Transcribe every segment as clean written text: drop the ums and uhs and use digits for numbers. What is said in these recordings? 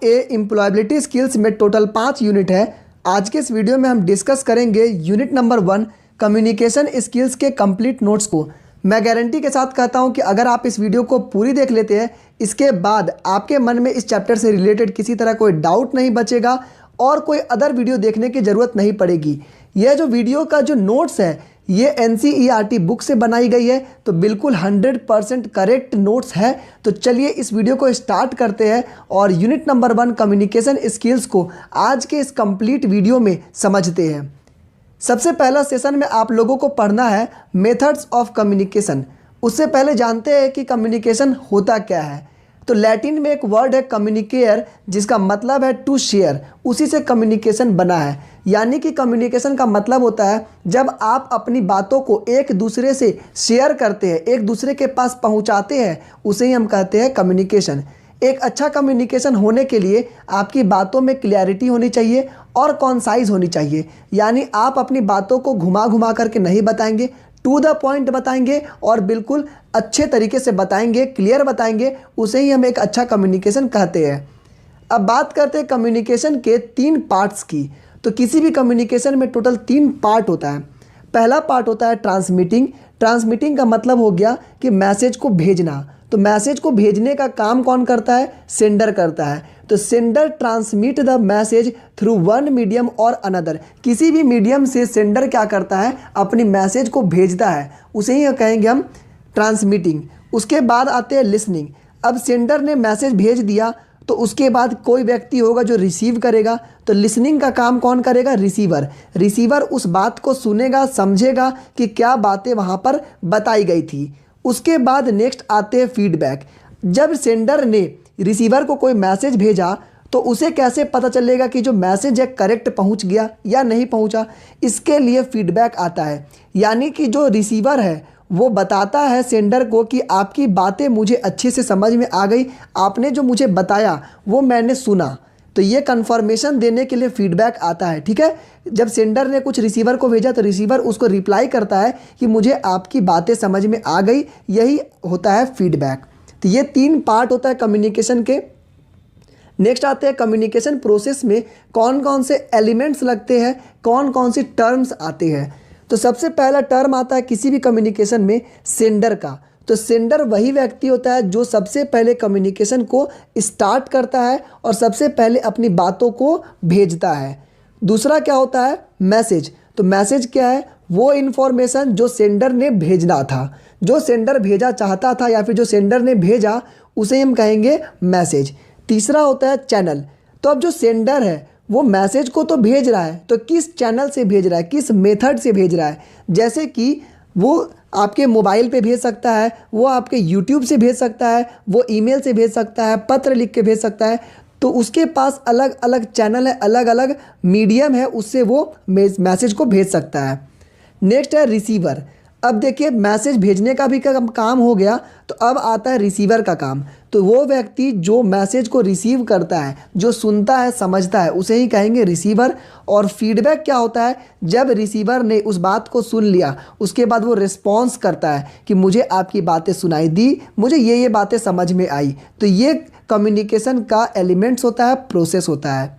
ए employability skills में total 5 unit है। आज के इस वीडियो में हम डिस्कस करेंगे यूनिट नंबर 1 कम्युनिकेशन स्किल्स के कंप्लीट नोट्स को। मैं गारंटी के साथ कहता हूं कि अगर आप इस वीडियो को पूरी देख लेते हैं, इसके बाद आपके मन में इस चैप्टर से रिलेटेड किसी तरह कोई डाउट नहीं बचेगा और कोई अदर वीडियो देखने की ज़रूरत नहीं पड़ेगी। यह जो वीडियो का जो नोट्स है ये NCERT बुक से बनाई गई है, तो बिल्कुल 100% करेक्ट नोट्स है। तो चलिए इस वीडियो को स्टार्ट करते हैं और यूनिट नंबर 1 कम्युनिकेशन स्किल्स को आज के इस कंप्लीट वीडियो में समझते हैं। सबसे पहला सेशन में आप लोगों को पढ़ना है मेथड्स ऑफ कम्युनिकेशन। उससे पहले जानते हैं कि कम्युनिकेशन होता क्या है। तो लैटिन में एक वर्ड है कम्युनिकेयर, जिसका मतलब है टू शेयर, उसी से कम्युनिकेशन बना है। यानी कि कम्युनिकेशन का मतलब होता है जब आप अपनी बातों को एक दूसरे से शेयर करते हैं, एक दूसरे के पास पहुंचाते हैं, उसे ही हम कहते हैं कम्युनिकेशन। एक अच्छा कम्युनिकेशन होने के लिए आपकी बातों में क्लैरिटी होनी चाहिए और कॉन्साइज होनी चाहिए। यानी आप अपनी बातों को घुमा घुमा करके नहीं बताएंगे, टू द पॉइंट बताएंगे और बिल्कुल अच्छे तरीके से बताएंगे, क्लियर बताएंगे, उसे ही हम एक अच्छा कम्युनिकेशन कहते हैं। अब बात करते हैं कम्युनिकेशन के 3 पार्ट्स की। तो किसी भी कम्युनिकेशन में टोटल 3 पार्ट होता है। पहला पार्ट होता है ट्रांसमिटिंग। ट्रांसमिटिंग का मतलब हो गया कि मैसेज को भेजना। तो मैसेज को भेजने का काम कौन करता है? सेंडर करता है। तो sender transmit the message through one medium और अनदर। किसी भी मीडियम से सेंडर क्या करता है? अपनी मैसेज को भेजता है, उसे ही कहेंगे हम ट्रांसमिटिंग। उसके बाद आते हैं लिसनिंग। अब सेंडर ने मैसेज भेज दिया तो उसके बाद कोई व्यक्ति होगा जो रिसीव करेगा। तो लिसनिंग का काम कौन करेगा? रिसीवर। रिसीवर उस बात को सुनेगा, समझेगा कि क्या बातें वहाँ पर बताई गई थी। उसके बाद नेक्स्ट आते हैं फीडबैक। जब सेंडर ने रिसीवर को कोई मैसेज भेजा तो उसे कैसे पता चलेगा कि जो मैसेज है करेक्ट पहुंच गया या नहीं पहुंचा? इसके लिए फीडबैक आता है। यानी कि जो रिसीवर है वो बताता है सेंडर को कि आपकी बातें मुझे अच्छे से समझ में आ गई, आपने जो मुझे बताया वो मैंने सुना। तो ये कन्फर्मेशन देने के लिए फीडबैक आता है। ठीक है, जब सेंडर ने कुछ रिसीवर को भेजा तो रिसीवर उसको रिप्लाई करता है कि मुझे आपकी बातें समझ में आ गई, यही होता है फीडबैक। तो ये 3 पार्ट होता है कम्युनिकेशन के। नेक्स्ट आते हैं कम्युनिकेशन प्रोसेस में कौन कौन से एलिमेंट्स लगते हैं, कौन कौन सी टर्म्स आते हैं। तो सबसे पहला टर्म आता है किसी भी कम्युनिकेशन में सेंडर का। तो सेंडर वही व्यक्ति होता है जो सबसे पहले कम्युनिकेशन को स्टार्ट करता है और सबसे पहले अपनी बातों को भेजता है। दूसरा क्या होता है? मैसेज। तो मैसेज क्या है? वो इन्फॉर्मेशन जो सेंडर ने भेजना था, जो सेंडर भेजा चाहता था या फिर जो सेंडर ने भेजा, उसे हम कहेंगे मैसेज। तीसरा होता है चैनल। तो अब जो सेंडर है वो मैसेज को तो भेज रहा है, तो किस चैनल से भेज रहा है, किस मेथड से भेज रहा है। जैसे कि वो आपके मोबाइल पे भेज सकता है, वो आपके यूट्यूब से भेज सकता है, वो ईमेल से भेज सकता है, पत्र लिख के भेज सकता है। तो उसके पास अलग अलग चैनल है, अलग अलग मीडियम है, उससे वो मैसेज को भेज सकता है। नेक्स्ट है रिसीवर। अब देखिए मैसेज भेजने का भी काम हो गया, तो अब आता है रिसीवर का काम। तो वो व्यक्ति जो मैसेज को रिसीव करता है, जो सुनता है, समझता है, उसे ही कहेंगे रिसीवर। और फीडबैक क्या होता है? जब रिसीवर ने उस बात को सुन लिया उसके बाद वो रिस्पॉन्स करता है कि मुझे आपकी बातें सुनाई दी, मुझे ये बातें समझ में आई। तो ये कम्युनिकेशन का एलिमेंट्स होता है, प्रोसेस होता है।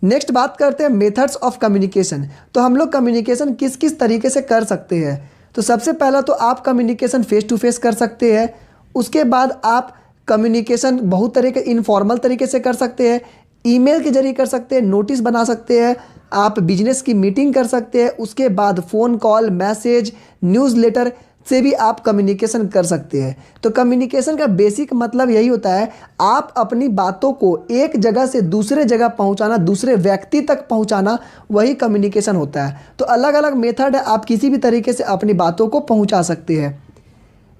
नेक्स्ट बात करते हैं मेथड्स ऑफ कम्युनिकेशन। तो हम लोग कम्युनिकेशन किस किस तरीके से कर सकते हैं। तो सबसे पहला तो आप कम्युनिकेशन फेस टू फेस कर सकते हैं। उसके बाद आप कम्युनिकेशन बहुत तरह के इनफॉर्मल तरीके से कर सकते हैं, ईमेल के जरिए कर सकते हैं, नोटिस बना सकते हैं, आप बिजनेस की मीटिंग कर सकते हैं। उसके बाद फ़ोन कॉल, मैसेज, न्यूज़लेटर से भी आप कम्युनिकेशन कर सकते हैं। तो कम्युनिकेशन का बेसिक मतलब यही होता है, आप अपनी बातों को एक जगह से दूसरे जगह पहुंचाना, दूसरे व्यक्ति तक पहुंचाना, वही कम्युनिकेशन होता है। तो अलग अलग मेथड है, आप किसी भी तरीके से अपनी बातों को पहुंचा सकते हैं।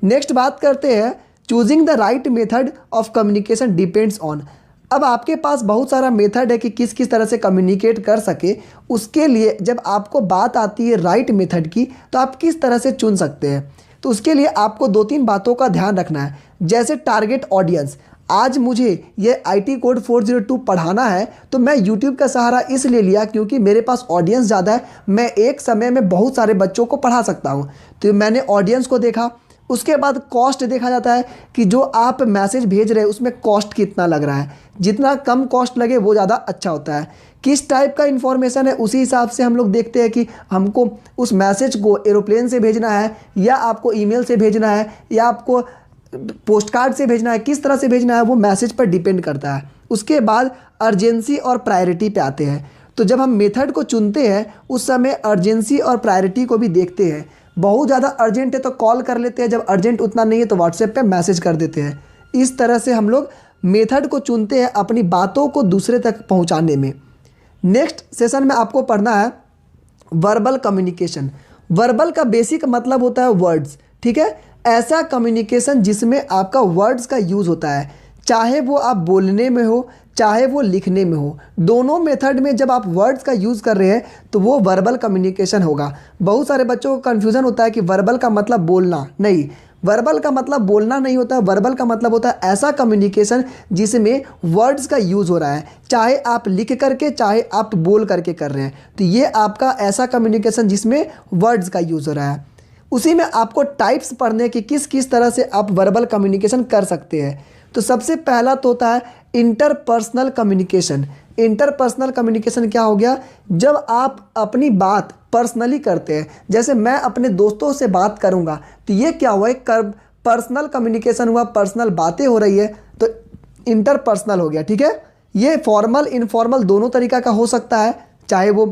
नेक्स्ट बात करते हैं choosing the right method of communication depends on. अब आपके पास बहुत सारा मेथड है कि किस किस तरह से कम्युनिकेट कर सके। उसके लिए जब आपको बात आती है राइट मेथड की, तो आप किस तरह से चुन सकते हैं। तो उसके लिए आपको 2-3 बातों का ध्यान रखना है। जैसे टारगेट ऑडियंस। आज मुझे ये IT कोड 402 पढ़ाना है, तो मैं YouTube का सहारा इसलिए लिया क्योंकि मेरे पास ऑडियंस ज़्यादा है, मैं एक समय में बहुत सारे बच्चों को पढ़ा सकता हूँ। तो मैंने ऑडियंस को देखा, उसके बाद कॉस्ट देखा जाता है कि जो आप मैसेज भेज रहे हैं उसमें कॉस्ट कितना लग रहा है, जितना कम कॉस्ट लगे वो ज़्यादा अच्छा होता है। किस टाइप का इन्फॉर्मेशन है उसी हिसाब से हम लोग देखते हैं कि हमको उस मैसेज को एरोप्लेन से भेजना है या आपको ईमेल से भेजना है या आपको पोस्ट कार्ड से भेजना है, किस तरह से भेजना है वो मैसेज पर डिपेंड करता है। उसके बाद अर्जेंसी और प्रायोरिटी पे आते हैं। तो जब हम मेथड को चुनते हैं उस समय अर्जेंसी और प्रायोरिटी को भी देखते हैं। बहुत ज़्यादा अर्जेंट है तो कॉल कर लेते हैं, जब अर्जेंट उतना नहीं है तो व्हाट्सएप पे मैसेज कर देते हैं। इस तरह से हम लोग मेथड को चुनते हैं अपनी बातों को दूसरे तक पहुंचाने में। नेक्स्ट सेशन में आपको पढ़ना है वर्बल कम्युनिकेशन। वर्बल का बेसिक मतलब होता है वर्ड्स, ठीक है। ऐसा कम्युनिकेशन जिसमें आपका वर्ड्स का यूज़ होता है, चाहे वो आप बोलने में हो चाहे वो लिखने में हो। दोनों मेथड में जब आप वर्ड्स का यूज़ कर रहे हैं तो वो वर्बल कम्युनिकेशन होगा। बहुत सारे बच्चों को कन्फ्यूज़न होता है कि वर्बल का मतलब बोलना, नहीं, वर्बल का मतलब बोलना नहीं होता। वर्बल का मतलब होता है ऐसा कम्युनिकेशन जिसमें वर्ड्स का यूज़ हो रहा है, चाहे आप लिख करके चाहे आप बोल करके कर रहे हैं, तो ये आपका ऐसा कम्युनिकेशन जिसमें वर्ड्स का यूज़ हो रहा है। उसी में आपको टाइप्स पढ़ने की किस किस तरह से आप वर्बल कम्युनिकेशन कर सकते हैं। तो सबसे पहला तो होता है इंटरपर्सनल कम्युनिकेशन। इंटरपर्सनल कम्युनिकेशन क्या हो गया, जब आप अपनी बात पर्सनली करते हैं, जैसे मैं अपने दोस्तों से बात करूंगा तो ये क्या हुआ, एक पर्सनल कम्युनिकेशन हुआ, पर्सनल बातें हो रही है तो इंटरपर्सनल हो गया, ठीक है। ये फॉर्मल इनफॉर्मल दोनों तरीका का हो सकता है, चाहे वो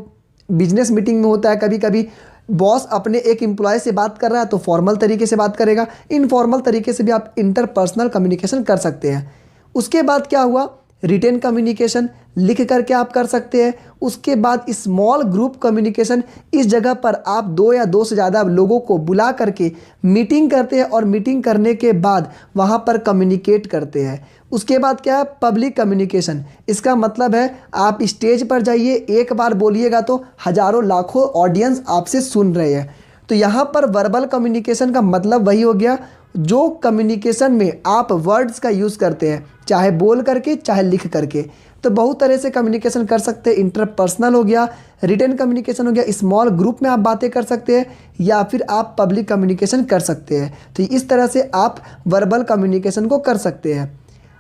बिजनेस मीटिंग में होता है, कभी कभी बॉस अपने एक एम्प्लॉय से बात कर रहा है तो फॉर्मल तरीके से बात करेगा, इनफॉर्मल तरीके से भी आप इंटरपर्सनल कम्युनिकेशन कर सकते हैं। उसके बाद क्या हुआ, रिटेन कम्युनिकेशन, लिख करके आप कर सकते हैं। उसके बाद स्मॉल ग्रुप कम्युनिकेशन, इस जगह पर आप 2 या 2 से ज़्यादा लोगों को बुला करके मीटिंग करते हैं और मीटिंग करने के बाद वहाँ पर कम्युनिकेट करते हैं। उसके बाद क्या है, पब्लिक कम्युनिकेशन। इसका मतलब है आप स्टेज पर जाइए, एक बार बोलिएगा तो हज़ारों लाखों ऑडियंस आपसे सुन रहे हैं। तो यहाँ पर वर्बल कम्युनिकेशन का मतलब वही हो गया जो कम्युनिकेशन में आप वर्ड्स का यूज़ करते हैं, चाहे बोल करके चाहे लिख करके। तो बहुत तरह से कम्युनिकेशन कर सकते हैं। इंटरपर्सनल हो गया, रिटन कम्युनिकेशन हो गया, स्मॉल ग्रुप में आप बातें कर सकते हैं या फिर आप पब्लिक कम्युनिकेशन कर सकते हैं। तो इस तरह से आप वर्बल कम्युनिकेशन को कर सकते हैं।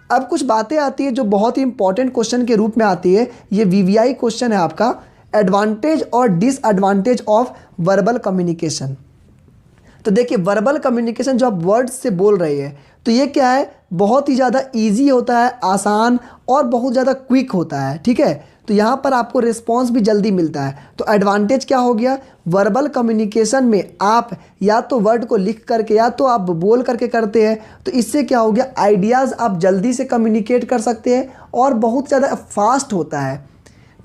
अब कुछ बातें आती है जो बहुत ही इंपॉर्टेंट क्वेश्चन के रूप में आती है। ये वीवीआई क्वेश्चन है आपका, एडवांटेज और डिसएडवांटेज ऑफ वर्बल कम्युनिकेशन। तो देखिए वर्बल कम्युनिकेशन जो आप वर्ड्स से बोल रहे हैं तो ये क्या है, बहुत ही ज़्यादा इजी होता है, आसान और बहुत ज़्यादा क्विक होता है, ठीक है। तो यहाँ पर आपको रिस्पॉन्स भी जल्दी मिलता है। तो एडवांटेज क्या हो गया, वर्बल कम्युनिकेशन में आप या तो वर्ड को लिख करके या तो आप बोल करके करते हैं, तो इससे क्या हो गया, आइडियाज़ आप जल्दी से कम्युनिकेट कर सकते हैं और बहुत ज़्यादा फास्ट होता है।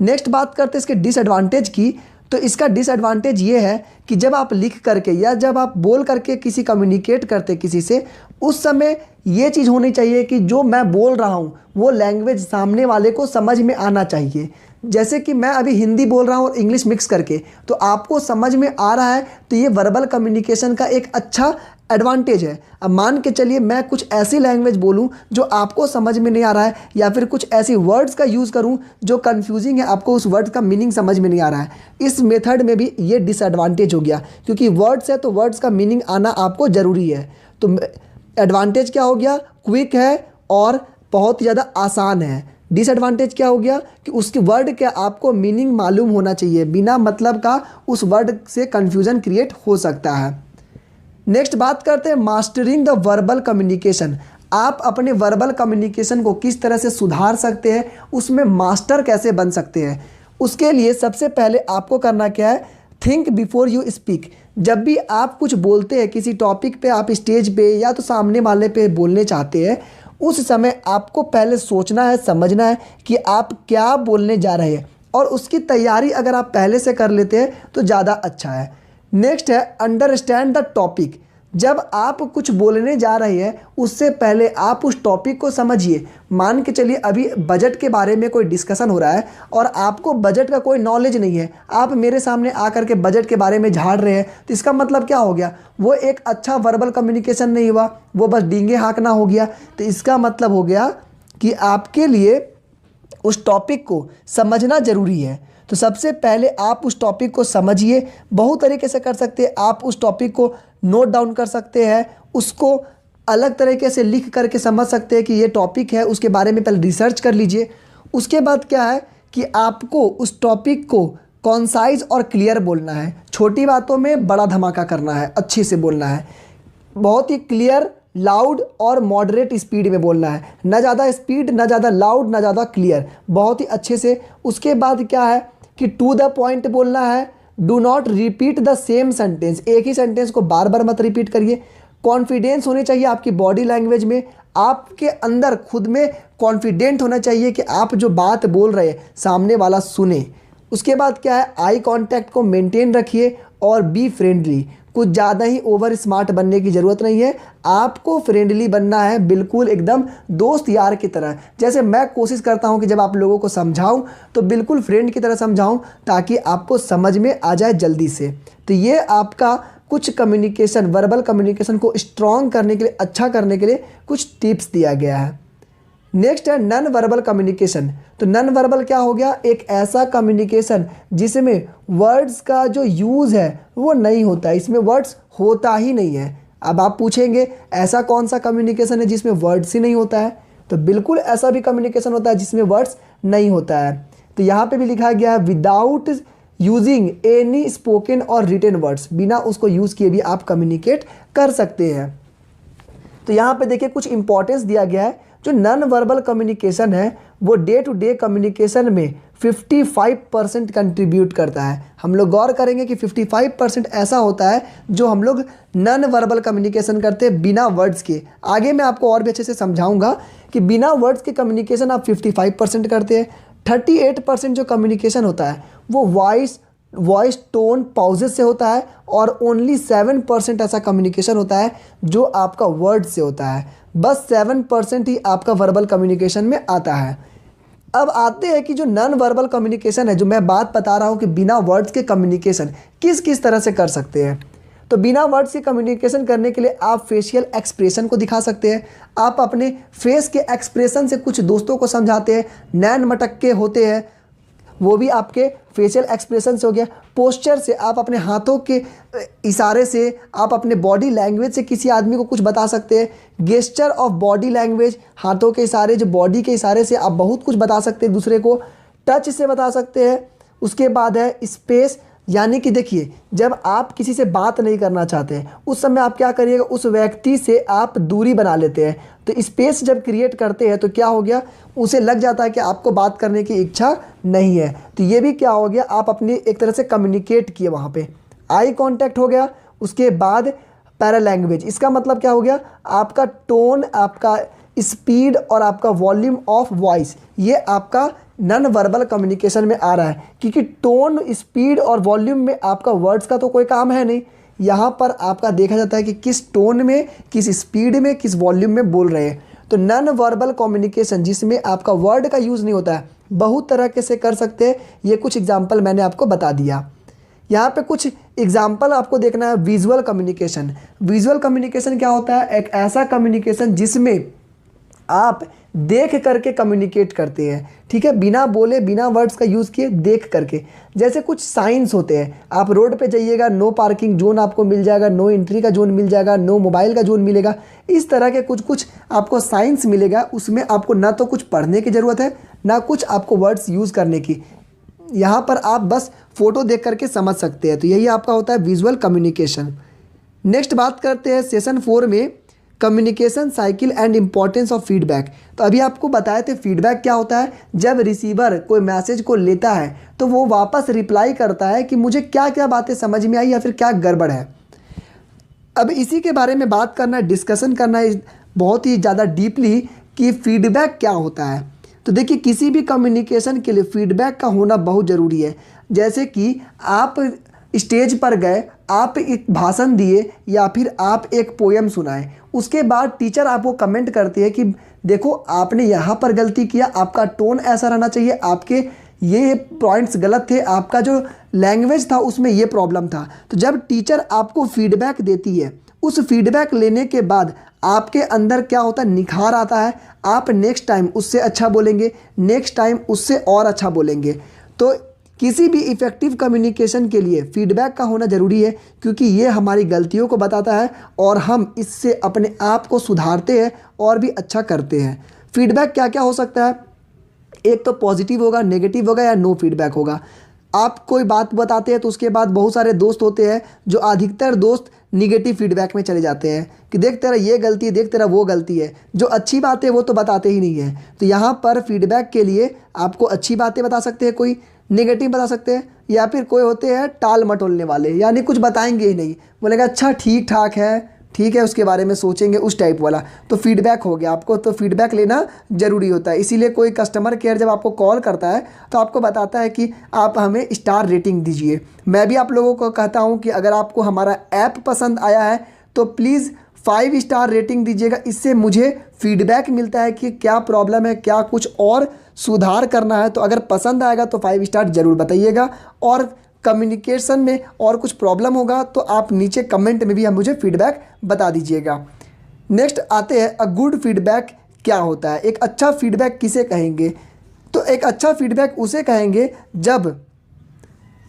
नेक्स्ट बात करते हैं इसके डिसएडवांटेज की। तो इसका डिसएडवांटेज ये है कि जब आप लिख करके या जब आप बोल करके किसी कम्युनिकेट करते किसी से, उस समय ये चीज़ होनी चाहिए कि जो मैं बोल रहा हूँ वो लैंग्वेज सामने वाले को समझ में आना चाहिए। जैसे कि मैं अभी हिंदी बोल रहा हूँ और इंग्लिश मिक्स करके, तो आपको समझ में आ रहा है, तो ये वर्बल कम्युनिकेशन का एक अच्छा एडवांटेज है। अब मान के चलिए मैं कुछ ऐसी लैंग्वेज बोलूं जो आपको समझ में नहीं आ रहा है, या फिर कुछ ऐसी वर्ड्स का यूज़ करूं जो कंफ्यूजिंग है, आपको उस वर्ड का मीनिंग समझ में नहीं आ रहा है। इस मेथड में भी ये डिसएडवांटेज हो गया, क्योंकि वर्ड्स है तो वर्ड्स का मीनिंग आना आपको ज़रूरी है। तो एडवांटेज क्या हो गया, क्विक है और बहुत ही ज़्यादा आसान है। डिसएडवांटेज क्या हो गया कि उसके वर्ड के आपको मीनिंग मालूम होना चाहिए, बिना मतलब का उस वर्ड से कन्फ्यूज़न क्रिएट हो सकता है। नेक्स्ट बात करते हैं मास्टरिंग द वर्बल कम्युनिकेशन। आप अपने वर्बल कम्युनिकेशन को किस तरह से सुधार सकते हैं, उसमें मास्टर कैसे बन सकते हैं। उसके लिए सबसे पहले आपको करना क्या है, थिंक बिफोर यू स्पीक। जब भी आप कुछ बोलते हैं किसी टॉपिक पे, आप स्टेज पे या तो सामने वाले पे बोलने चाहते हैं, उस समय आपको पहले सोचना है, समझना है कि आप क्या बोलने जा रहे हैं, और उसकी तैयारी अगर आप पहले से कर लेते हैं तो ज़्यादा अच्छा है। नेक्स्ट है अंडरस्टैंड द टॉपिक। जब आप कुछ बोलने जा रहे हैं उससे पहले आप उस टॉपिक को समझिए। मान के चलिए अभी बजट के बारे में कोई डिस्कशन हो रहा है और आपको बजट का कोई नॉलेज नहीं है, आप मेरे सामने आकर के बजट के बारे में झाड़ रहे हैं, तो इसका मतलब क्या हो गया, वो एक अच्छा वर्बल कम्युनिकेशन नहीं हुआ, वो बस डींगे हाँकना हो गया। तो इसका मतलब हो गया कि आपके लिए उस टॉपिक को समझना ज़रूरी है। तो सबसे पहले आप उस टॉपिक को समझिए। बहुत तरीके से कर सकते हैं, आप उस टॉपिक को नोट डाउन कर सकते हैं, उसको अलग तरीके से लिख करके समझ सकते हैं कि ये टॉपिक है, उसके बारे में पहले रिसर्च कर लीजिए। उसके बाद क्या है कि आपको उस टॉपिक को कॉन्साइज और क्लियर बोलना है, छोटी बातों में बड़ा धमाका करना है, अच्छे से बोलना है, बहुत ही क्लियर, लाउड और मॉडरेट स्पीड में बोलना है, ना ज़्यादा स्पीड, ना ज़्यादा लाउड, ना ज़्यादा क्लियर, बहुत ही अच्छे से। उसके बाद क्या है कि टू द पॉइंट बोलना है। Do not repeat the same sentence, एक ही सेंटेंस को बार बार मत रिपीट करिए। कॉन्फिडेंस होनी चाहिए आपकी बॉडी लैंग्वेज में, आपके अंदर खुद में कॉन्फिडेंट होना चाहिए कि आप जो बात बोल रहे हैं सामने वाला सुने। उसके बाद क्या है, आई कांटेक्ट को मेंटेन रखिए और बी फ्रेंडली। कुछ ज़्यादा ही ओवर स्मार्ट बनने की ज़रूरत नहीं है, आपको फ्रेंडली बनना है, बिल्कुल एकदम दोस्त यार की तरह। जैसे मैं कोशिश करता हूं कि जब आप लोगों को समझाऊं तो बिल्कुल फ्रेंड की तरह समझाऊं, ताकि आपको समझ में आ जाए जल्दी से। तो ये आपका कुछ कम्युनिकेशन, वर्बल कम्युनिकेशन को स्ट्रॉन्ग करने के लिए, अच्छा करने के लिए कुछ टिप्स दिया गया है। नेक्स्ट है नॉन वर्बल कम्युनिकेशन। तो नॉन वर्बल क्या हो गया, एक ऐसा कम्युनिकेशन जिसमें वर्ड्स का जो यूज़ है वो नहीं होता है, इसमें वर्ड्स होता ही नहीं है। अब आप पूछेंगे ऐसा कौन सा कम्युनिकेशन है जिसमें वर्ड्स ही नहीं होता है, तो बिल्कुल ऐसा भी कम्युनिकेशन होता है जिसमें वर्ड्स नहीं होता है। तो यहाँ पे भी लिखा गया है विदाउट यूजिंग एनी स्पोकन और रिटन वर्ड्स, बिना उसको यूज़ किए भी आप कम्युनिकेट कर सकते हैं। तो यहाँ पे देखिए कुछ इंपॉर्टेंस दिया गया है। जो नॉन वर्बल कम्युनिकेशन है वो डे टू डे कम्युनिकेशन में 55% कंट्रीब्यूट करता है। हम लोग गौर करेंगे कि 55% ऐसा होता है जो हम लोग नॉन वर्बल कम्युनिकेशन करते हैं बिना वर्ड्स के। आगे मैं आपको और भी अच्छे से समझाऊंगा कि बिना वर्ड्स के कम्युनिकेशन आप 55% करते हैं। 38% जो कम्युनिकेशन होता है वो वॉइस टोन पाउजेस से होता है, और ओनली 7% ऐसा कम्युनिकेशन होता है जो आपका वर्ड से होता है। बस 7% ही आपका वर्बल कम्युनिकेशन में आता है। अब आते हैं कि जो नॉन वर्बल कम्युनिकेशन है, जो मैं बात बता रहा हूँ कि बिना वर्ड्स के कम्युनिकेशन किस किस तरह से कर सकते हैं। तो बिना वर्ड्स के कम्युनिकेशन करने के लिए आप फेशियल एक्सप्रेशन को दिखा सकते हैं। आप अपने फेस के एक्सप्रेशन से कुछ दोस्तों को समझाते हैं, नैन मटक्के होते हैं, वो भी आपके फेशियल एक्सप्रेशन से हो गया। पोस्चर से आप अपने हाथों के इशारे से, आप अपने बॉडी लैंग्वेज से किसी आदमी को कुछ बता सकते हैं। गेस्चर ऑफ बॉडी लैंग्वेज, हाथों के इशारे, जो बॉडी के इशारे से आप बहुत कुछ बता सकते हैं दूसरे को। टच से बता सकते हैं। उसके बाद है स्पेस, यानी कि देखिए जब आप किसी से बात नहीं करना चाहते हैं उस समय आप क्या करिएगा, उस व्यक्ति से आप दूरी बना लेते हैं। तो स्पेस जब क्रिएट करते हैं तो क्या हो गया, उसे लग जाता है कि आपको बात करने की इच्छा नहीं है। तो ये भी क्या हो गया, आप अपनी एक तरह से कम्युनिकेट किए वहाँ पे। आई कांटेक्ट हो गया। उसके बाद पैरा लैंग्वेज, इसका मतलब क्या हो गया, आपका टोन, आपका स्पीड और आपका वॉल्यूम ऑफ वॉइस, ये आपका नॉन वर्बल कम्युनिकेशन में आ रहा है। क्योंकि टोन, स्पीड और वॉल्यूम में आपका वर्ड्स का तो कोई काम है नहीं। यहाँ पर आपका देखा जाता है कि किस टोन में, किस स्पीड में, किस वॉल्यूम में बोल रहे हैं। तो नॉन वर्बल कम्युनिकेशन जिसमें आपका वर्ड का यूज़ नहीं होता है, बहुत तरह के से कर सकते हैं। ये कुछ एग्जाम्पल मैंने आपको बता दिया। यहाँ पे कुछ एग्जाम्पल आपको देखना है। विजुअल कम्युनिकेशन, विजुअल कम्युनिकेशन क्या होता है, एक ऐसा कम्युनिकेशन जिसमें आप देख करके कम्युनिकेट करते हैं। ठीक है, बिना बोले, बिना वर्ड्स का यूज़ किए, देख करके। जैसे कुछ साइंस होते हैं, आप रोड पे जाइएगा, नो पार्किंग जोन आपको मिल जाएगा, नो एंट्री का जोन मिल जाएगा, नो मोबाइल का जोन मिलेगा। इस तरह के कुछ कुछ आपको साइंस मिलेगा। उसमें आपको ना तो कुछ पढ़ने की ज़रूरत है, ना कुछ आपको वर्ड्स यूज़ करने की। यहाँ पर आप बस फोटो देख करके समझ सकते हैं। तो यही आपका होता है विजुअल कम्युनिकेशन। नेक्स्ट बात करते हैं सेशन 4 में, communication cycle and importance of feedback. तो अभी आपको बताए थे फीडबैक क्या होता है। जब रिसीवर कोई मैसेज को लेता है तो वो वापस रिप्लाई करता है कि मुझे क्या क्या बातें समझ में आई या फिर क्या गड़बड़ है। अब इसी के बारे में बात करना, डिस्कशन करना है बहुत ही ज़्यादा डीपली कि फीडबैक क्या होता है। तो देखिए किसी भी कम्युनिकेशन के लिए फीडबैक का होना बहुत ज़रूरी है। जैसे कि आप स्टेज पर गए, आप एक भाषण दिए या फिर आप एक पोएम सुनाए, उसके बाद टीचर आपको कमेंट करती है कि देखो आपने यहाँ पर गलती किया, आपका टोन ऐसा रहना चाहिए, आपके ये पॉइंट्स गलत थे, आपका जो लैंग्वेज था उसमें ये प्रॉब्लम था। तो जब टीचर आपको फीडबैक देती है, उस फीडबैक लेने के बाद आपके अंदर क्या होता है, निखार आता है। आप नेक्स्ट टाइम उससे अच्छा बोलेंगे, नेक्स्ट टाइम उससे और अच्छा बोलेंगे। तो किसी भी इफ़ेक्टिव कम्युनिकेशन के लिए फीडबैक का होना ज़रूरी है, क्योंकि ये हमारी गलतियों को बताता है और हम इससे अपने आप को सुधारते हैं और भी अच्छा करते हैं। फीडबैक क्या क्या हो सकता है? एक तो पॉजिटिव होगा, नेगेटिव होगा या नो फीडबैक होगा। आप कोई बात बताते हैं तो उसके बाद बहुत सारे दोस्त होते हैं जो अधिकतर दोस्त निगेटिव फीडबैक में चले जाते हैं कि देख तेरा ये गलती है, देख तेरा वो गलती है। जो अच्छी बात है वो तो बताते ही नहीं है। तो यहाँ पर फीडबैक के लिए आपको अच्छी बातें बता सकते हैं, कोई नेगेटिव बता सकते हैं, या फिर कोई होते हैं टाल मटोलने वाले, यानी कुछ बताएंगे ही नहीं, बोलेगा अच्छा ठीक ठाक है, ठीक है, उसके बारे में सोचेंगे, उस टाइप वाला। तो फीडबैक हो गया आपको, तो फीडबैक लेना ज़रूरी होता है। इसीलिए कोई कस्टमर केयर जब आपको कॉल करता है तो आपको बताता है कि आप हमें स्टार रेटिंग दीजिए। मैं भी आप लोगों को कहता हूं कि अगर आपको हमारा ऐप पसंद आया है तो प्लीज़ 5 स्टार रेटिंग दीजिएगा। इससे मुझे फीडबैक मिलता है कि क्या प्रॉब्लम है, क्या कुछ और सुधार करना है। तो अगर पसंद आएगा तो 5 स्टार ज़रूर बताइएगा, और कम्युनिकेशन में और कुछ प्रॉब्लम होगा तो आप नीचे कमेंट में भी हम मुझे फीडबैक बता दीजिएगा। नेक्स्ट आते हैं, अ गुड फीडबैक क्या होता है? एक अच्छा फीडबैक किसे कहेंगे? तो एक अच्छा फीडबैक उसे कहेंगे जब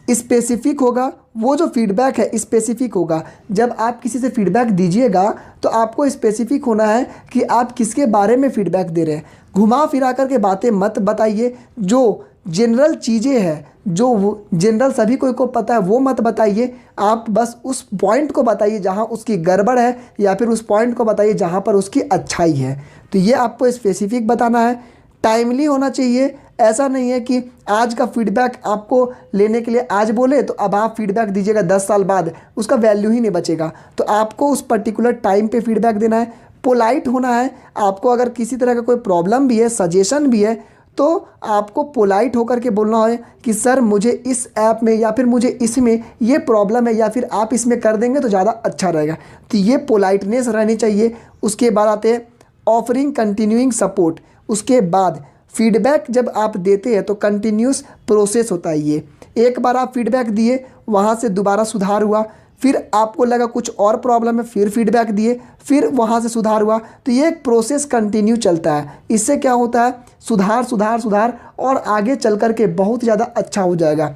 स्पेसिफिक होगा। वो जो फीडबैक है स्पेसिफिक होगा। जब आप किसी से फीडबैक दीजिएगा तो आपको स्पेसिफिक होना है कि आप किसके बारे में फीडबैक दे रहे हैं। घुमा फिरा कर के बातें मत बताइए। जो जनरल चीज़ें हैं, जो जनरल सभी को पता है, वो मत बताइए। आप बस उस पॉइंट को बताइए जहाँ उसकी गड़बड़ है, या फिर उस पॉइंट को बताइए जहाँ पर उसकी अच्छाई है। तो ये आपको स्पेसिफिक बताना है। टाइमली होना चाहिए। ऐसा नहीं है कि आज का फीडबैक आपको लेने के लिए आज बोले तो अब आप फीडबैक दीजिएगा 10 साल बाद, उसका वैल्यू ही नहीं बचेगा। तो आपको उस पर्टिकुलर टाइम पे फीडबैक देना है। पोलाइट होना है। आपको अगर किसी तरह का कोई प्रॉब्लम भी है, सजेशन भी है, तो आपको पोलाइट होकर के बोलना है कि सर मुझे इस ऐप में या फिर मुझे इसमें ये प्रॉब्लम है, या फिर आप इसमें कर देंगे तो ज़्यादा अच्छा रहेगा। तो ये पोलाइटनेस रहनी चाहिए। उसके बाद आते हैं ऑफरिंग कंटिन्यूइंग सपोर्ट। उसके बाद फीडबैक जब आप देते हैं तो कंटिन्यूस प्रोसेस होता है। ये एक बार आप फीडबैक दिए, वहाँ से दोबारा सुधार हुआ, फिर आपको लगा कुछ और प्रॉब्लम है, फिर फीडबैक दिए, फिर वहाँ से सुधार हुआ। तो ये एक प्रोसेस कंटिन्यू चलता है। इससे क्या होता है? सुधार सुधार सुधार, और आगे चल कर के बहुत ज़्यादा अच्छा हो जाएगा।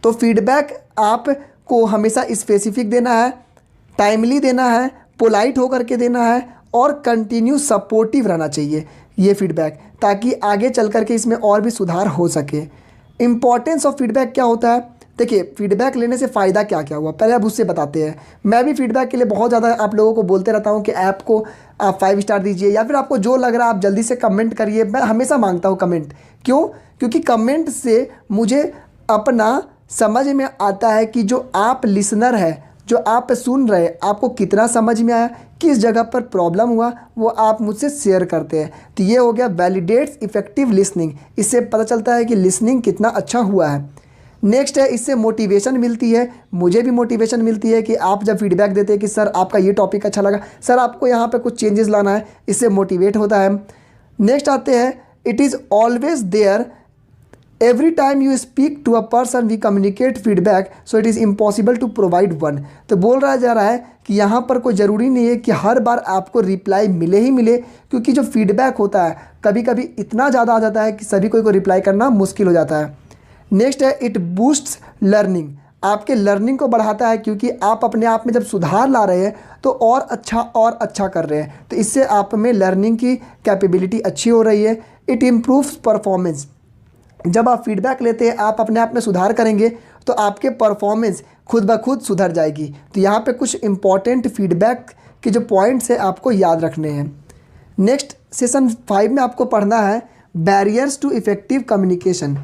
तो फीडबैक आपको हमेशा स्पेसिफिक देना है, टाइमली देना है, पोलाइट होकर के देना है, और कंटिन्यू सपोर्टिव रहना चाहिए ये फीडबैक, ताकि आगे चल कर के इसमें और भी सुधार हो सके। इम्पॉर्टेंस ऑफ फीडबैक क्या होता है? देखिए, फीडबैक लेने से फ़ायदा क्या क्या हुआ पहले अब उससे बताते हैं। मैं भी फीडबैक के लिए बहुत ज़्यादा आप लोगों को बोलते रहता हूँ कि ऐप को आप 5 स्टार दीजिए, या फिर आपको जो लग रहा है आप जल्दी से कमेंट करिए। मैं हमेशा मांगता हूँ कमेंट। क्यों? क्योंकि कमेंट से मुझे अपना समझ में आता है कि जो आप लिसनर है, जो आप सुन रहे, आपको कितना समझ में आया, किस जगह पर प्रॉब्लम हुआ, वो आप मुझसे शेयर करते हैं। तो ये हो गया वैलिडेट्स इफेक्टिव लिसनिंग। इससे पता चलता है कि लिसनिंग कितना अच्छा हुआ है। नेक्स्ट है, इससे मोटिवेशन मिलती है। मुझे भी मोटिवेशन मिलती है कि आप जब फीडबैक देते हैं कि सर आपका ये टॉपिक अच्छा लगा, सर आपको यहाँ पे कुछ चेंजेस लाना है, इससे मोटिवेट होता है। नेक्स्ट आते हैं, it is always there every time you speak to a person we communicate feedback, so it is impossible to provide one. तो बोल रहा जा रहा है कि यहाँ पर कोई ज़रूरी नहीं है कि हर बार आपको रिप्लाई मिले ही मिले, क्योंकि जो फीडबैक होता है कभी कभी इतना ज़्यादा आ जाता है कि सभी को रिप्लाई करना मुश्किल हो जाता है। नेक्स्ट है, इट बूस्ट्स लर्निंग। आपके लर्निंग को बढ़ाता है, क्योंकि आप अपने आप में जब सुधार ला रहे हैं तो और अच्छा कर रहे हैं। तो इससे आप में लर्निंग की कैपेबिलिटी अच्छी हो रही है। It improves performance. जब आप फीडबैक लेते हैं, आप अपने आप में सुधार करेंगे तो आपके परफॉर्मेंस खुद ब खुद सुधर जाएगी। तो यहाँ पे कुछ इंपॉर्टेंट फीडबैक के जो पॉइंट्स हैं आपको याद रखने हैं। नेक्स्ट सेशन 5 में आपको पढ़ना है बैरियर्स टू इफेक्टिव कम्युनिकेशन।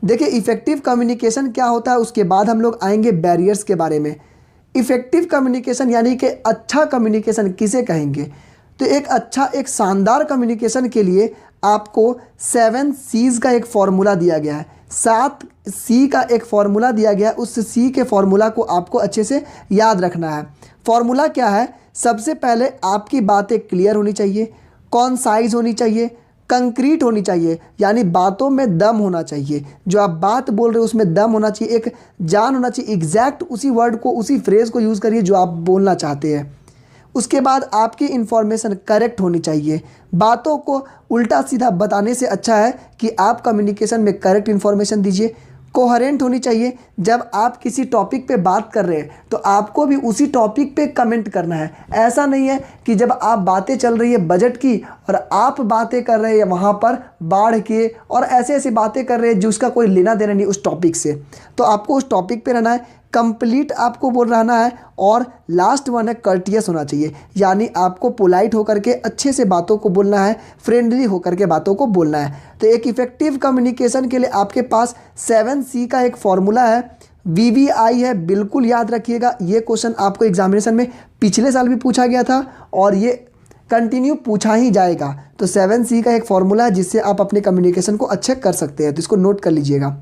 देखिए, इफेक्टिव कम्युनिकेशन क्या होता है, उसके बाद हम लोग आएंगे बैरियर्स के बारे में। इफेक्टिव कम्युनिकेशन यानी कि अच्छा कम्युनिकेशन किसे कहेंगे? तो एक अच्छा, एक शानदार कम्युनिकेशन के लिए आपको 7 C's का एक फॉर्मूला दिया गया है। 7 C का एक फॉर्मूला दिया गया है। उस C के फॉर्मूला को आपको अच्छे से याद रखना है। फॉर्मूला क्या है? सबसे पहले आपकी बातें क्लियर होनी चाहिए, कॉन्साइज होनी चाहिए, कंक्रीट होनी चाहिए, यानी बातों में दम होना चाहिए। जो आप बात बोल रहे हो उसमें दम होना चाहिए, एक जान होना चाहिए। एग्जैक्ट उसी वर्ड को, उसी फ्रेज़ को यूज़ करिए जो आप बोलना चाहते हैं। उसके बाद आपकी इन्फॉर्मेशन करेक्ट होनी चाहिए। बातों को उल्टा सीधा बताने से अच्छा है कि आप कम्युनिकेशन में करेक्ट इन्फॉर्मेशन दीजिए। कोहेरेंट होनी चाहिए। जब आप किसी टॉपिक पे बात कर रहे हैं तो आपको भी उसी टॉपिक पे कमेंट करना है। ऐसा नहीं है कि जब आप बातें चल रही है बजट की और आप बातें कर रहे हैं वहाँ पर बाढ़ के और ऐसे ऐसी बातें कर रहे हैं जिसका कोई लेना देना नहीं उस टॉपिक से। तो आपको उस टॉपिक पे रहना है, कंप्लीट आपको बोल रहना है। और लास्ट वन है कर्टियस होना चाहिए, यानी आपको पोलाइट होकर के अच्छे से बातों को बोलना है, फ्रेंडली होकर के बातों को बोलना है। तो एक इफेक्टिव कम्युनिकेशन के लिए आपके पास 7C का एक फॉर्मूला है, VVI है, बिल्कुल याद रखिएगा। ये क्वेश्चन आपको एग्जामिनेशन में पिछले साल भी पूछा गया था और ये कंटिन्यू पूछा ही जाएगा। तो 7C का एक फॉर्मूला है जिससे आप अपने कम्युनिकेशन को अच्छे कर सकते हैं, तो इसको नोट कर लीजिएगा।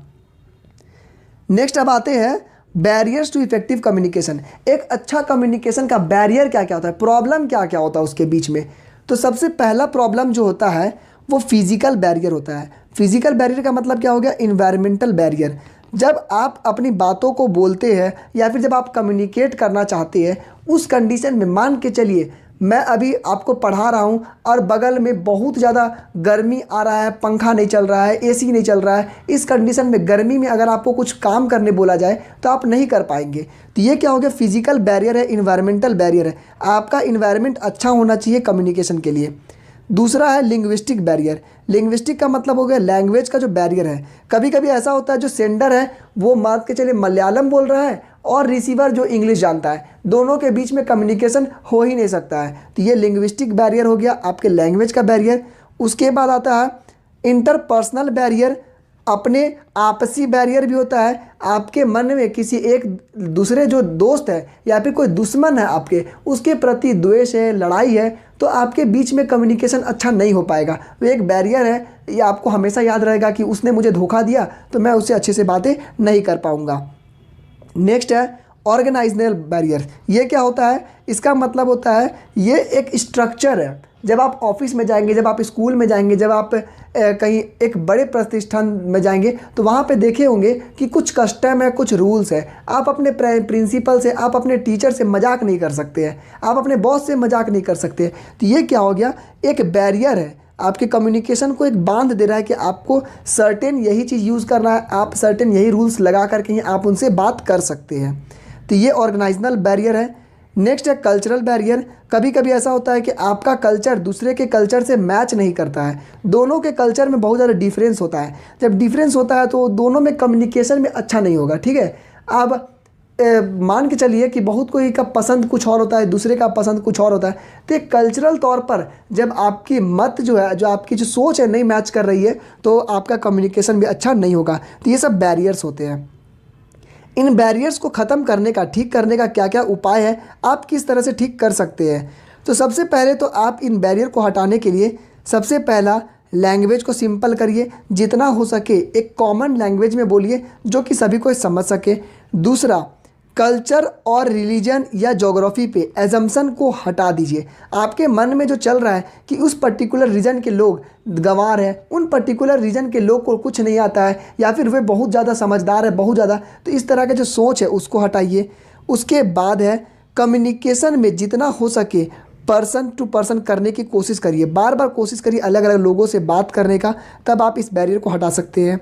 नेक्स्ट अब आते हैं बैरियर्स टू इफेक्टिव कम्युनिकेशन। एक अच्छा कम्युनिकेशन का बैरियर क्या क्या होता है, प्रॉब्लम क्या क्या होता है उसके बीच में। तो सबसे पहला प्रॉब्लम जो होता है वो फिजिकल बैरियर होता है। फिजिकल बैरियर का मतलब क्या हो गया, इन्वायरमेंटल बैरियर। जब आप अपनी बातों को बोलते हैं या फिर जब आप कम्युनिकेट करना चाहते हैं उस कंडीशन में, मान के चलिए मैं अभी आपको पढ़ा रहा हूँ और बगल में बहुत ज़्यादा गर्मी आ रहा है, पंखा नहीं चल रहा है, एसी नहीं चल रहा है। इस कंडीशन में गर्मी में अगर आपको कुछ काम करने बोला जाए तो आप नहीं कर पाएंगे। तो ये क्या हो गया, फिजिकल बैरियर है, इन्वायरमेंटल बैरियर है। आपका इन्वायरमेंट अच्छा होना चाहिए कम्युनिकेशन के लिए। दूसरा है लिंग्विस्टिक बैरियर। लिंग्विस्टिक का मतलब हो गया लैंग्वेज का जो बैरियर है। कभी कभी ऐसा होता है जो सेंडर है वो मान के चलिए मलयालम बोल रहा है और रिसीवर जो इंग्लिश जानता है, दोनों के बीच में कम्युनिकेशन हो ही नहीं सकता है। तो ये लिंग्विस्टिक बैरियर हो गया, आपके लैंग्वेज का बैरियर। उसके बाद आता है इंटरपर्सनल बैरियर, अपने आपसी बैरियर भी होता है। आपके मन में किसी एक दूसरे जो दोस्त है या फिर कोई दुश्मन है आपके, उसके प्रति द्वेष है, लड़ाई है, तो आपके बीच में कम्युनिकेशन अच्छा नहीं हो पाएगा। वो एक बैरियर है, ये आपको हमेशा याद रहेगा कि उसने मुझे धोखा दिया तो मैं उससे अच्छे से बातें नहीं कर पाऊँगा। नेक्स्ट है ऑर्गेनाइजनल बैरियर। ये क्या होता है, इसका मतलब होता है ये एक स्ट्रक्चर है। जब आप ऑफिस में जाएंगे, जब आप स्कूल में जाएंगे, जब आप कहीं एक बड़े प्रतिष्ठान में जाएंगे तो वहाँ पे देखे होंगे कि कुछ कस्टम है, कुछ रूल्स है। आप अपने प्रिंसिपल से, आप अपने टीचर से मजाक नहीं कर सकते हैं, आप अपने बॉस से मजाक नहीं कर सकते। तो ये क्या हो गया, एक बैरियर है, आपके कम्युनिकेशन को एक बांध दे रहा है कि आपको सर्टेन यही चीज़ यूज़ करना है, आप सर्टेन यही रूल्स लगा करके आप उनसे बात कर सकते हैं। तो ये ऑर्गेनाइजनल बैरियर है। नेक्स्ट है कल्चरल बैरियर। कभी कभी ऐसा होता है कि आपका कल्चर दूसरे के कल्चर से मैच नहीं करता है, दोनों के कल्चर में बहुत ज़्यादा डिफरेंस होता है। जब डिफरेंस होता है तो दोनों में कम्युनिकेशन में अच्छा नहीं होगा, ठीक है। अब मान के चलिए कि बहुत कोई का पसंद कुछ और होता है, दूसरे का पसंद कुछ और होता है। तो एक कल्चरल तौर पर जब आपकी मत जो है, जो आपकी जो सोच है नहीं मैच कर रही है तो आपका कम्युनिकेशन भी अच्छा नहीं होगा। तो ये सब बैरियर्स होते हैं। इन बैरियर्स को ख़त्म करने का, ठीक करने का क्या क्या उपाय है, आप किस तरह से ठीक कर सकते हैं। तो सबसे पहले तो आप इन बैरियर को हटाने के लिए सबसे पहला लैंग्वेज को सिंपल करिए, जितना हो सके एक कॉमन लैंग्वेज में बोलिए जो कि सभी को समझ सके। दूसरा, कल्चर और रिलीजन या ज्योग्राफी पे एजम्पशन को हटा दीजिए। आपके मन में जो चल रहा है कि उस पर्टिकुलर रीजन के लोग गंवार हैं, उन पर्टिकुलर रीजन के लोग को कुछ नहीं आता है या फिर वे बहुत ज़्यादा समझदार है, बहुत ज़्यादा, तो इस तरह का जो सोच है उसको हटाइए। उसके बाद है कम्युनिकेशन में जितना हो सके पर्सन टू पर्सन करने की कोशिश करिए, बार बार कोशिश करिए अलग अलग लोगों से बात करने का, तब आप इस बैरियर को हटा सकते हैं।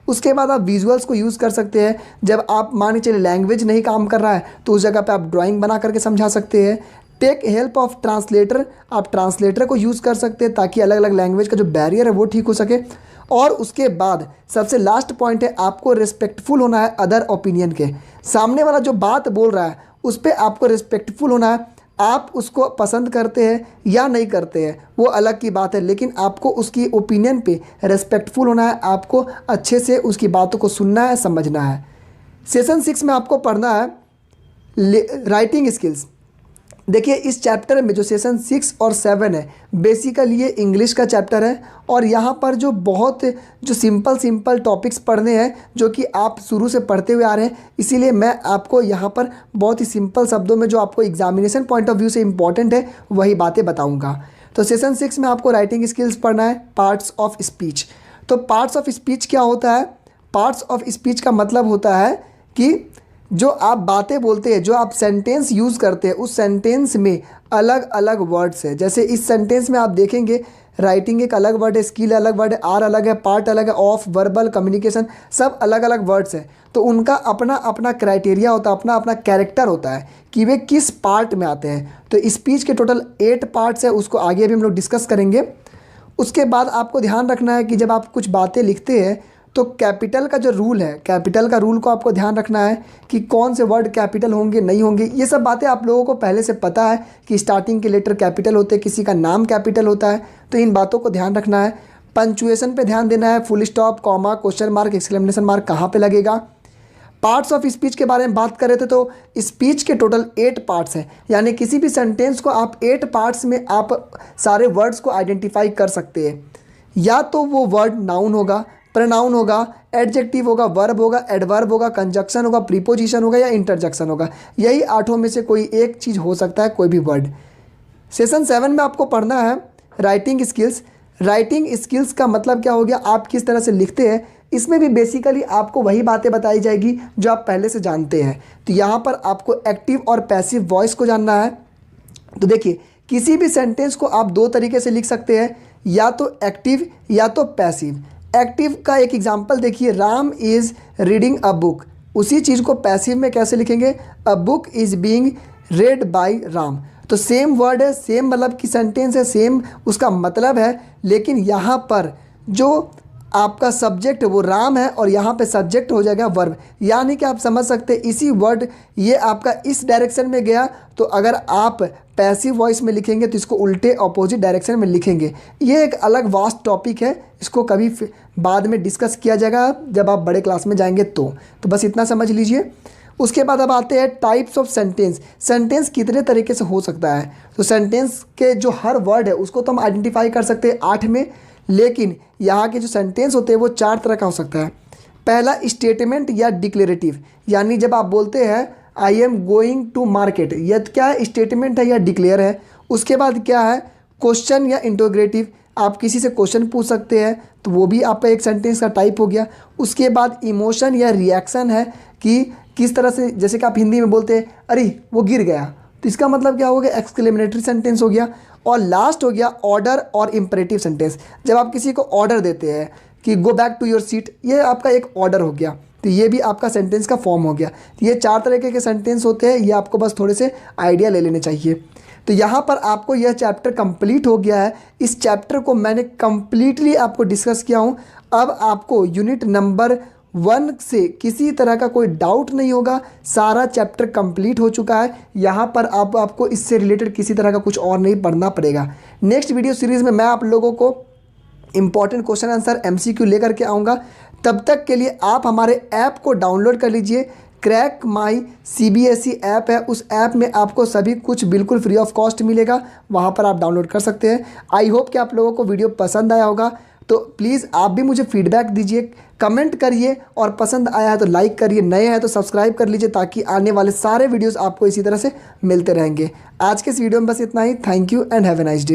उसके बाद आप विजुअल्स को यूज़ कर सकते हैं। जब आप मान के चलिए लैंग्वेज नहीं काम कर रहा है तो उस जगह पे आप ड्राइंग बना करके समझा सकते हैं। टेक हेल्प ऑफ ट्रांसलेटर, आप ट्रांसलेटर को यूज़ कर सकते हैं ताकि अलग अलग लैंग्वेज का जो बैरियर है वो ठीक हो सके। और उसके बाद सबसे लास्ट पॉइंट है, आपको रिस्पेक्टफुल होना है अदर ओपिनियन के। सामने वाला जो बात बोल रहा है उस पर आपको रिस्पेक्टफुल होना है। आप उसको पसंद करते हैं या नहीं करते हैं वो अलग की बात है, लेकिन आपको उसकी ओपिनियन पे रिस्पेक्टफुल होना है, आपको अच्छे से उसकी बातों को सुनना है, समझना है। सेशन 6 में आपको पढ़ना है राइटिंग स्किल्स। देखिए इस चैप्टर में जो सेशन 6 और 7 है बेसिकली ये इंग्लिश का चैप्टर है और यहाँ पर जो बहुत जो सिंपल टॉपिक्स पढ़ने हैं जो कि आप शुरू से पढ़ते हुए आ रहे हैं, इसीलिए मैं आपको यहाँ पर बहुत ही सिंपल शब्दों में जो आपको एग्जामिनेशन पॉइंट ऑफ व्यू से इम्पॉर्टेंट है वही बातें बताऊँगा। तो सेशन 6 में आपको राइटिंग स्किल्स पढ़ना है, पार्ट्स ऑफ स्पीच। तो पार्ट्स ऑफ स्पीच क्या होता है, पार्ट्स ऑफ स्पीच का मतलब होता है कि जो आप बातें बोलते हैं, जो आप सेंटेंस यूज़ करते हैं, उस सेंटेंस में अलग अलग वर्ड्स है। जैसे इस सेंटेंस में आप देखेंगे राइटिंग एक अलग वर्ड है, स्किल अलग वर्ड है, आर अलग है, पार्ट अलग है, ऑफ, वर्बल, कम्युनिकेशन, सब अलग अलग वर्ड्स हैं। तो उनका अपना अपना क्राइटेरिया होता है, अपना अपना कैरेक्टर होता है कि वे किस पार्ट में आते हैं। तो स्पीच के टोटल 8 पार्ट्स है, उसको आगे भी हम लोग डिस्कस करेंगे। उसके बाद आपको ध्यान रखना है कि जब आप कुछ बातें लिखते हैं तो कैपिटल का जो रूल है, कैपिटल का रूल को आपको ध्यान रखना है कि कौन से वर्ड कैपिटल होंगे, नहीं होंगे। ये सब बातें आप लोगों को पहले से पता है कि स्टार्टिंग के लेटर कैपिटल होते हैं, किसी का नाम कैपिटल होता है, तो इन बातों को ध्यान रखना है। पंचुएशन पे ध्यान देना है, full stop, comma, question mark, exclamation mark कहाँ पे लगेगा। पार्ट्स ऑफ स्पीच के बारे में बात करें तो स्पीच के टोटल 8 पार्ट्स हैं, यानी किसी भी सेंटेंस को आप 8 पार्ट्स में आप सारे वर्ड्स को आइडेंटिफाई कर सकते हैं। या तो वो वर्ड नाउन होगा, प्रोनाउन होगा, एडजेक्टिव होगा, वर्ब होगा, एडवर्ब होगा, कंजक्शन होगा, प्रीपोजिशन होगा या इंटरजेक्शन होगा। यही 8 में से कोई एक चीज़ हो सकता है, कोई भी वर्ड। सेशन 7 में आपको पढ़ना है राइटिंग स्किल्स। राइटिंग स्किल्स का मतलब क्या हो गया, आप किस तरह से लिखते हैं। इसमें भी बेसिकली आपको वही बातें बताई जाएगी जो आप पहले से जानते हैं। तो यहाँ पर आपको एक्टिव और पैसिव वॉइस को जानना है। तो देखिए, किसी भी सेंटेंस को आप 2 तरीके से लिख सकते हैं, या तो एक्टिव या तो पैसिव। एक्टिव का एक एग्जांपल देखिए, Ram is reading a book. उसी चीज़ को पैसिव में कैसे लिखेंगे, a book is being read by Ram. तो सेम वर्ड है, सेम मतलब कि सेंटेंस है, सेम उसका मतलब है, लेकिन यहाँ पर जो आपका सब्जेक्ट वो राम है और यहाँ पे सब्जेक्ट हो जाएगा वर्ब। यानी कि आप समझ सकते हैं इसी वर्ड ये आपका इस डायरेक्शन में गया, तो अगर आप पैसिव वॉइस में लिखेंगे तो इसको उल्टे ऑपोजिट डायरेक्शन में लिखेंगे। ये एक अलग वास्ट टॉपिक है, इसको कभी बाद में डिस्कस किया जाएगा जब आप बड़े क्लास में जाएंगे तो बस इतना समझ लीजिए। उसके बाद अब आते हैं टाइप्स ऑफ सेंटेंस। सेंटेंस कितने तरीके से हो सकता है। तो सेंटेंस के जो हर वर्ड है उसको तो हम आइडेंटिफाई कर सकते हैं 8 में, लेकिन यहाँ के जो सेंटेंस होते हैं वो 4 तरह का हो सकता है। पहला स्टेटमेंट या डिक्लेरेटिव, यानी जब आप बोलते हैं I am going to market, यह क्या है, स्टेटमेंट है या डिक्लेयर है। उसके बाद क्या है, क्वेश्चन या इंटरोगेटिव, आप किसी से क्वेश्चन पूछ सकते हैं तो वो भी आपका एक सेंटेंस का टाइप हो गया। उसके बाद इमोशन या रिएक्शन है कि किस तरह से, जैसे कि आप हिंदी में बोलते हैं अरे वो गिर गया, तो इसका मतलब क्या हो गया, एक्सक्लेमेटरी सेंटेंस हो गया। और लास्ट हो गया ऑर्डर और इंपरेटिव सेंटेंस। जब आप किसी को ऑर्डर देते हैं कि go back to your seat, ये आपका एक ऑर्डर हो गया, तो ये भी आपका सेंटेंस का फॉर्म हो गया। तो ये 4 तरह के सेंटेंस होते हैं, ये आपको बस थोड़े से आइडिया ले लेने चाहिए। तो यहाँ पर आपको यह चैप्टर कंप्लीट हो गया है। इस चैप्टर को मैंने कंप्लीटली आपको डिस्कस किया हूँ। अब आपको यूनिट नंबर 1 से किसी तरह का कोई डाउट नहीं होगा, सारा चैप्टर कंप्लीट हो चुका है। यहाँ पर आपको इससे रिलेटेड किसी तरह का कुछ और नहीं पढ़ना पड़ेगा। नेक्स्ट वीडियो सीरीज़ में मैं आप लोगों को इंपॉर्टेंट क्वेश्चन आंसर MCQ लेकर के आऊँगा। तब तक के लिए आप हमारे ऐप को डाउनलोड कर लीजिए। क्रैक माई CBSE ऐप है, उस ऐप में आपको सभी कुछ बिल्कुल फ्री ऑफ कॉस्ट मिलेगा, वहाँ पर आप डाउनलोड कर सकते हैं। आई होप कि आप लोगों को वीडियो पसंद आया होगा, तो प्लीज़ आप भी मुझे फीडबैक दीजिए, कमेंट करिए, और पसंद आया है तो लाइक करिए, नए हैं तो सब्सक्राइब कर लीजिए, ताकि आने वाले सारे वीडियोस आपको इसी तरह से मिलते रहेंगे। आज के इस वीडियो में बस इतना ही। Thank you and have a nice day.